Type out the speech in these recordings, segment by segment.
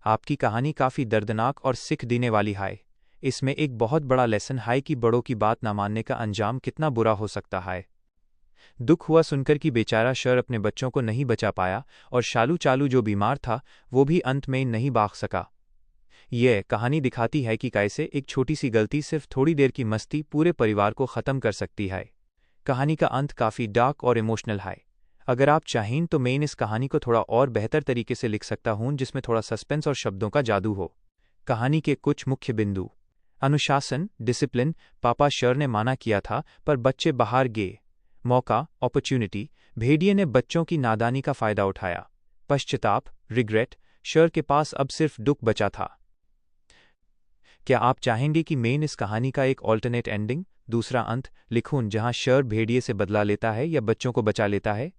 आपकी कहानी काफ़ी दर्दनाक और सिख देने वाली है। इसमें एक बहुत बड़ा लेसन है कि बड़ों की बात ना मानने का अंजाम कितना बुरा हो सकता है। दुख हुआ सुनकर कि बेचारा शर अपने बच्चों को नहीं बचा पाया और शालू चालू जो बीमार था वो भी अंत में नहीं भाग सका। यह कहानी दिखाती है कि कैसे एक छोटी सी गलती सिर्फ थोड़ी देर की मस्ती पूरे परिवार को ख़त्म कर सकती है। कहानी का अंत काफ़ी डार्क और इमोशनल है। अगर आप चाहें तो मैं इस कहानी को थोड़ा और बेहतर तरीके से लिख सकता हूं जिसमें थोड़ा सस्पेंस और शब्दों का जादू हो। कहानी के कुछ मुख्य बिंदु। अनुशासन, डिसिप्लिन। पापा शर ने माना किया था पर बच्चे बाहर गए। मौका, अपॉर्चुनिटी। भेड़िए ने बच्चों की नादानी का फायदा उठाया। पश्चाताप, रिग्रेट। शर के पास अब सिर्फ दुख बचा था। क्या आप चाहेंगे कि मैं इस कहानी का एक ऑल्टरनेट एंडिंग, दूसरा अंत, लिखूं जहां शर भेड़िए से बदला लेता है या बच्चों को बचा लेता है?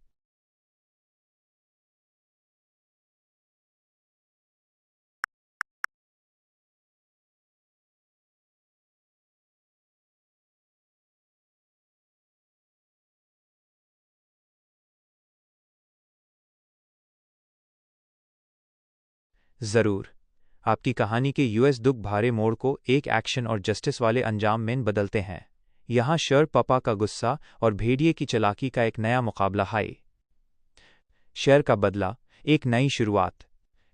ज़रूर। आपकी कहानी के यूएस दुख भारे मोड़ को एक एक्शन और जस्टिस वाले अंजाम में बदलते हैं। यहाँ शर पापा का गुस्सा और भेड़िए की चालाकी का एक नया मुकाबला है। शर का बदला, एक नई शुरुआत।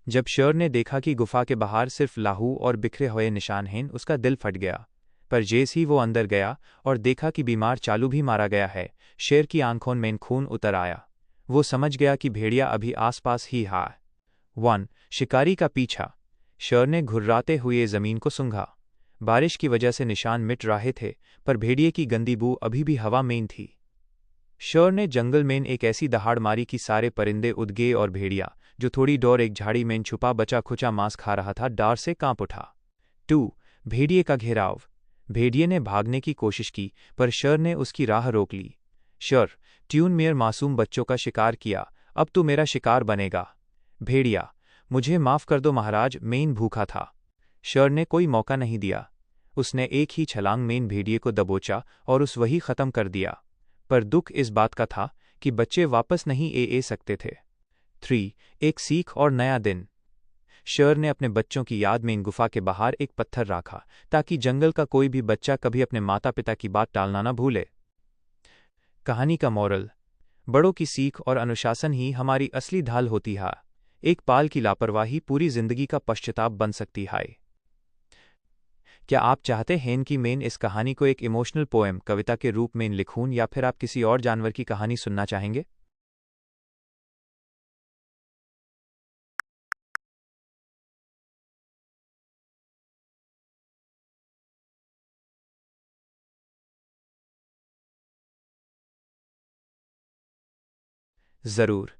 जब शर ने देखा कि गुफा के बाहर सिर्फ लाहू और बिखरे हुए निशान हैं, उसका दिल फट गया। पर जैसे ही वो अंदर गया और देखा कि बीमार चालू भी मारा गया है, शेर की आंखों में खून उतर आया। वो समझ गया कि भेड़िया अभी आसपास ही है। 1. शिकारी का पीछा। शर ने घुर्राते हुए जमीन को सूंघा। बारिश की वजह से निशान मिट रहे थे, पर भेड़िए की गंदी बू अभी भी हवा में थी। शर ने जंगल में एक ऐसी दहाड़ मारी कि सारे परिंदे उड़ गए और भेड़िया, जो थोड़ी दूर एक झाड़ी में छुपा बचा खुचा मांस खा रहा था, डर से कांप उठा। 2. भेड़िए का घेराव। भेड़िए ने भागने की कोशिश की, पर शर ने उसकी राह रोक ली। शर, ट्यून मेयर मासूम बच्चों का शिकार किया, अब तू मेरा शिकार बनेगा। भेड़िया, मुझे माफ़ कर दो महाराज, मैं भूखा था। शर ने कोई मौका नहीं दिया। उसने एक ही छलांग में भेड़िए को दबोचा और उस वही ख़त्म कर दिया। पर दुख इस बात का था कि बच्चे वापस नहीं ए सकते थे। 3. एक सीख और नया दिन। शर ने अपने बच्चों की याद में इन गुफा के बाहर एक पत्थर रखा ताकि जंगल का कोई भी बच्चा कभी अपने माता पिता की बात टालना न भूले। कहानी का मोरल। बड़ों की सीख और अनुशासन ही हमारी असली ढाल होती है। एक पाल की लापरवाही पूरी जिंदगी का पश्चाताप बन सकती है। क्या आप चाहते हैं कि मैं इस कहानी को एक इमोशनल पोएम, कविता के रूप में लिखूं या फिर आप किसी और जानवर की कहानी सुनना चाहेंगे? ज़रूर।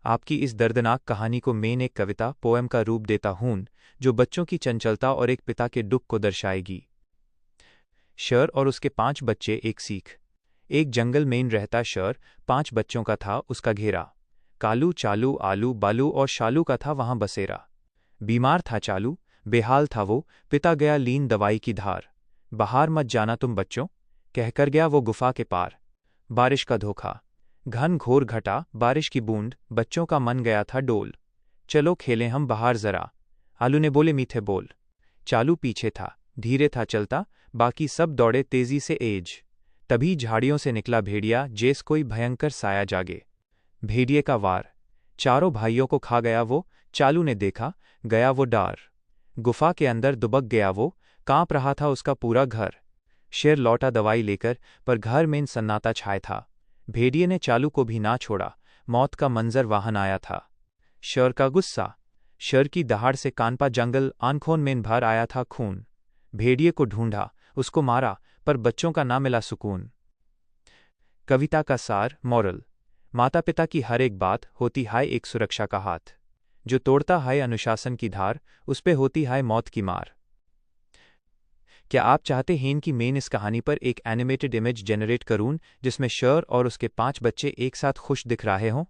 आपकी इस दर्दनाक कहानी को मैं एक कविता, पोएम का रूप देता हूं जो बच्चों की चंचलता और एक पिता के दुख को दर्शाएगी। शर और उसके 5 बच्चे, एक सीख। एक जंगल में रहता शर 5 बच्चों का था उसका घेरा। कालू, चालू, आलू, बालू और शालू का था वहां बसेरा। बीमार था चालू, बेहाल था वो, पिता गया लीन दवाई की धार। बाहर मत जाना तुम बच्चों, कहकर गया वो गुफा के पार। बारिश का धोखा। घन घोर घटा, बारिश की बूंद, बच्चों का मन गया था डोल। चलो खेलें हम बाहर जरा, आलू ने बोले मीठे बोल। चालू पीछे था, धीरे था चलता, बाकी सब दौड़े तेजी से एज। तभी झाड़ियों से निकला भेड़िया, जैस कोई भयंकर साया जागे। भेड़िए का वार। चारों भाइयों को खा गया वो, चालू ने देखा, गया वो डार। गुफा के अंदर दुबक गया वो, कांप रहा था उसका पूरा घर। शेर लौटा दवाई लेकर, पर घर में सन्नाटा छाया था। भेड़िए ने चालू को भी ना छोड़ा, मौत का मंजर वाहन आया था। शर का गुस्सा। शर की दहाड़ से कानपा जंगल आंखों में भर आया था खून। भेड़िए को ढूंढा, उसको मारा, पर बच्चों का ना मिला सुकून। कविता का सार, मॉरल। माता पिता की हर एक बात होती है एक सुरक्षा का हाथ। जो तोड़ता है अनुशासन की धार, उस पे होती है मौत की मार। क्या आप चाहते हैं कि मैं इस कहानी पर एक एनिमेटेड इमेज जनरेट करूं जिसमें शर और उसके 5 बच्चे एक साथ खुश दिख रहे हों?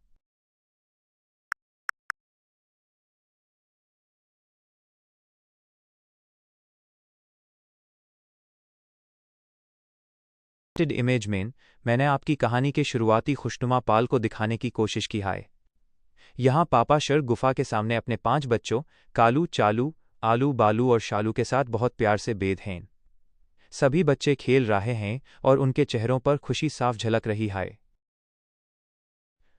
इमेज में मैंने आपकी कहानी के शुरुआती खुशनुमा पाल को दिखाने की कोशिश की है। यहाँ पापा शर गुफा के सामने अपने 5 बच्चों कालू, चालू, आलू, बालू और शालू के साथ बहुत प्यार से बेद हैं। सभी बच्चे खेल रहे हैं और उनके चेहरों पर खुशी साफ झलक रही है।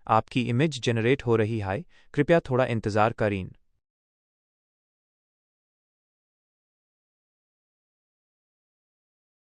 आपकी इमेज जनरेट हो रही है, कृपया थोड़ा इंतज़ार करें।